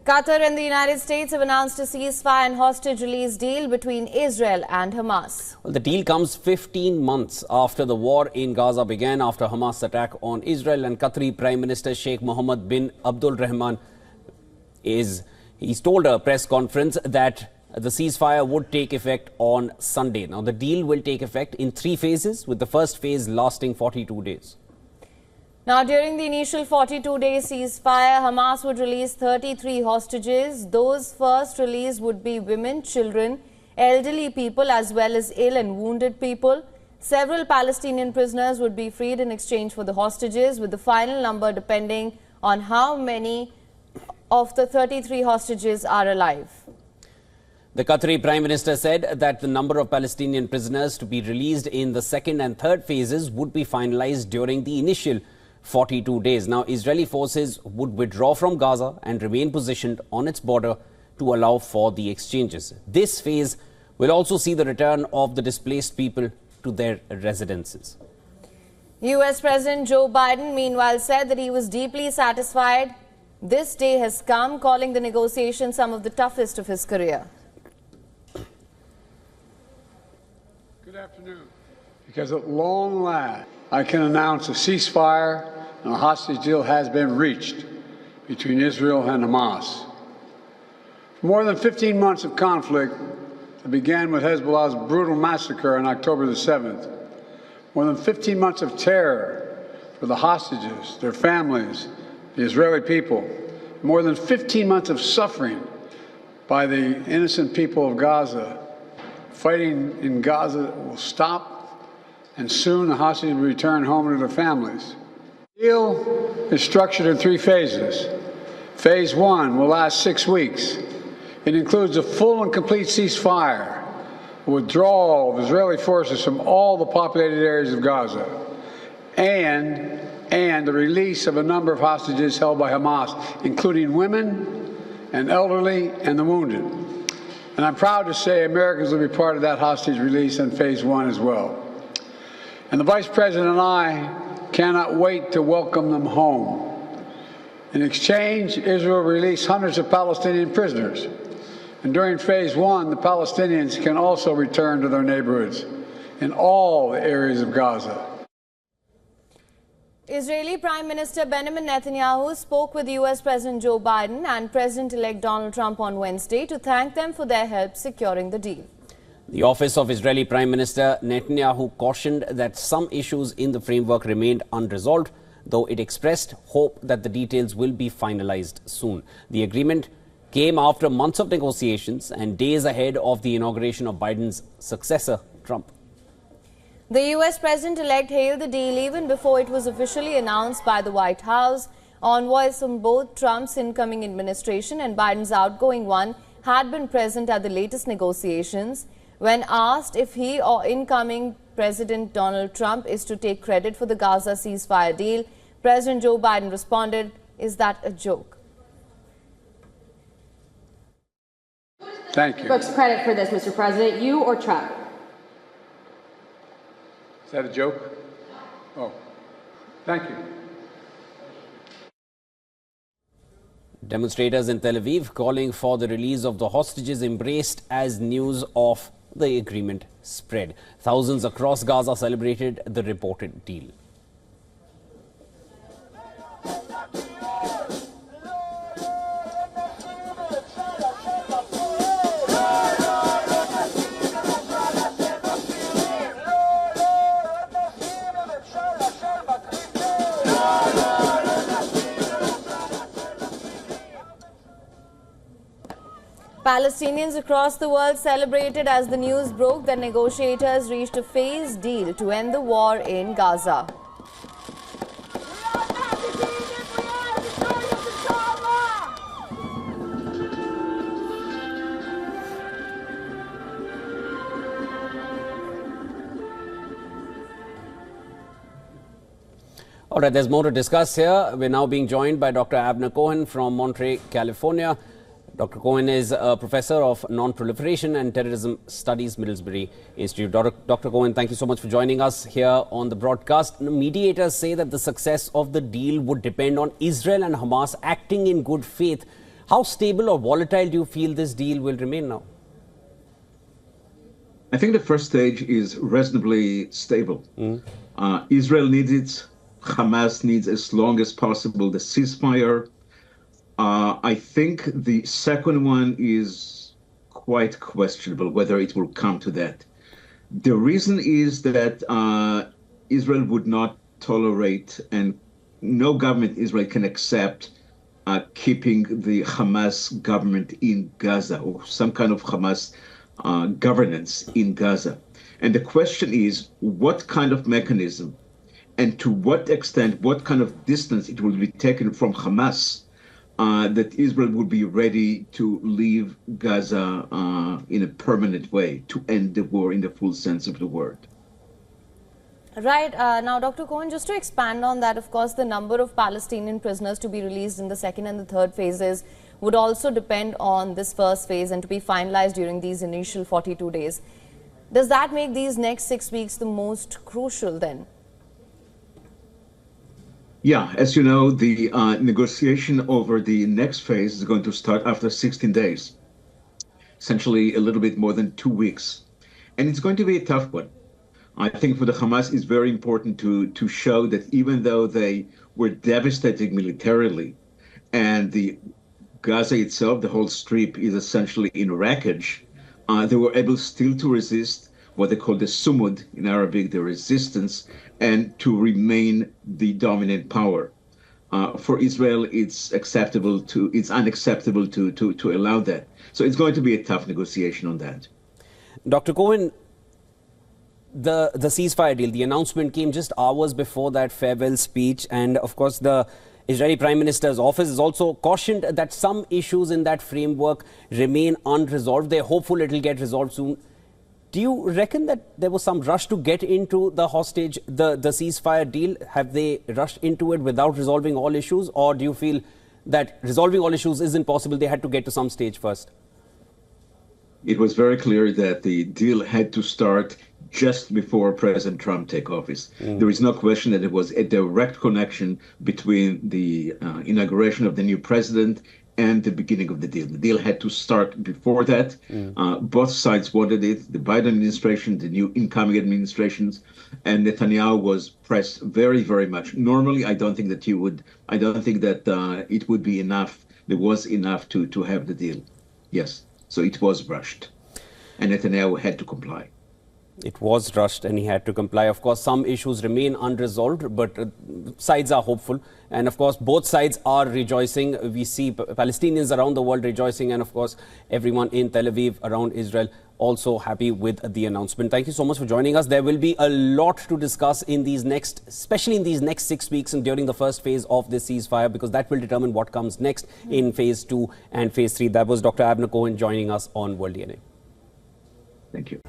Qatar and the United States have announced a ceasefire and hostage release deal between Israel and Hamas. Well, the deal comes 15 months after the war in Gaza began, after Hamas' attack on Israel, and Qatari Prime Minister Sheikh Mohammed bin Abdulrahman he's told a press conference that the ceasefire would take effect on Sunday. Now, the deal will take effect in 3 phases, with the first phase lasting 42 days. Now, during the initial 42-day ceasefire, Hamas would release 33 hostages. Those first released would be women, children, elderly people, as well as ill and wounded people. Several Palestinian prisoners would be freed in exchange for the hostages, with the final number depending on how many of the 33 hostages are alive. The Qatari Prime Minister said that the number of Palestinian prisoners to be released in the second and third phases would be finalized during the initial 42 days. Now, Israeli forces would withdraw from Gaza and remain positioned on its border to allow for the exchanges. This phase will also see the return of the displaced people to their residences. US President Joe Biden, meanwhile, said that he was deeply satisfied. This day has come, calling the negotiations some of the toughest of his career. Good afternoon. Because at long last, I can announce a ceasefire and a hostage deal has been reached between Israel and Hamas. For more than 15 months of conflict that began with Hezbollah's brutal massacre on October the 7th, more than 15 months of terror for the hostages, their families, the Israeli people, more than 15 months of suffering by the innocent people of Gaza. Fighting in Gaza will stop, and soon the hostages will return home to their families. The deal is structured in 3 phases. Phase 1 will last 6 weeks. It includes a full and complete ceasefire, a withdrawal of Israeli forces from all the populated areas of Gaza, and the release of a number of hostages held by Hamas, including women and elderly and the wounded. And I'm proud to say Americans will be part of that hostage release in Phase 1 as well. And the Vice President and I cannot wait to welcome them home. In exchange, Israel released hundreds of Palestinian prisoners. And during Phase 1, the Palestinians can also return to their neighborhoods in all the areas of Gaza. Israeli Prime Minister Benjamin Netanyahu spoke with US President Joe Biden and President-elect Donald Trump on Wednesday to thank them for their help securing the deal. The office of Israeli Prime Minister Netanyahu cautioned that some issues in the framework remained unresolved, though it expressed hope that the details will be finalized soon. The agreement came after months of negotiations and days ahead of the inauguration of Biden's successor, Trump. The US President-elect hailed the deal even before it was officially announced by the White House. Envoys from both Trump's incoming administration and Biden's outgoing one had been present at the latest negotiations. When asked if he or incoming President Donald Trump is to take credit for the Gaza ceasefire deal, President Joe Biden responded, "Is that a joke?" Thank you. Books credit for this, Mr. President, you or Trump? Is that a joke? Oh, thank you. Demonstrators in Tel Aviv calling for the release of the hostages embraced as news of the agreement spread. Thousands across Gaza celebrated the reported deal. Palestinians across the world celebrated as the news broke that negotiators reached a phased deal to end the war in Gaza. All right, there's more to discuss here. We're now being joined by Dr. Abner Cohen from Monterey, California. Dr. Cohen is a professor of non-proliferation and terrorism studies, Middlebury Institute. Dr. Cohen, thank you so much for joining us here on the broadcast. Mediators say that the success of the deal would depend on Israel and Hamas acting in good faith. How stable or volatile do you feel this deal will remain now? I think the first stage is reasonably stable. Israel needs it. Hamas needs as long as possible the ceasefire. I think the second one is quite questionable, whether it will come to that. The reason is that Israel would not tolerate, and no government in Israel can accept keeping the Hamas government in Gaza, or some kind of Hamas governance in Gaza. And the question is, what kind of mechanism and to what extent, what kind of distance it will be taken from Hamas that Israel would be ready to leave Gaza in a permanent way, to end the war in the full sense of the word. Right. Now, Dr. Cohen, just to expand on that, of course, the number of Palestinian prisoners to be released in the second and the third phases would also depend on this first phase and to be finalized during these initial 42 days. Does that make these next 6 weeks the most crucial then? Yeah, as you know, the negotiation over the next phase is going to start after 16 days, essentially a little bit more than 2 weeks. And it's going to be a tough one. I think for the Hamas, it's very important to show that even though they were devastating militarily, and the Gaza itself, the whole strip, is essentially in wreckage, they were able still to resist what they call the sumud in Arabic, the resistance, and to remain the dominant power. For Israel, it's unacceptable to allow that. So it's going to be a tough negotiation on that. Dr. Cohen, the ceasefire deal, the announcement came just hours before that farewell speech, and of course the Israeli Prime Minister's office has also cautioned that some issues in that framework remain unresolved. They're hopeful it will get resolved soon. Do you reckon that there was some rush to get into the ceasefire deal? Have they rushed into it without resolving all issues? Or do you feel that resolving all issues isn't possible? They had to get to some stage first. It was very clear that the deal had to start just before President Trump take office. There is no question that there was a direct connection between the inauguration of the new president and the beginning of the deal. The deal had to start before that. Both sides wanted it, the Biden administration, the new incoming administrations, and Netanyahu was pressed very, very much. Normally, I don't think that it would be enough. There was enough to have the deal. Yes, so it was rushed, and Netanyahu had to comply. It was rushed and he had to comply. Of course, some issues remain unresolved, but sides are hopeful. And of course, both sides are rejoicing. We see Palestinians around the world rejoicing, and of course, everyone in Tel Aviv around Israel also happy with the announcement. Thank you so much for joining us. There will be a lot to discuss in especially in these next 6 weeks and during the first phase of this ceasefire, because that will determine what comes next in phase 2 and phase 3. That was Dr. Abner Cohen joining us on World DNA. Thank you.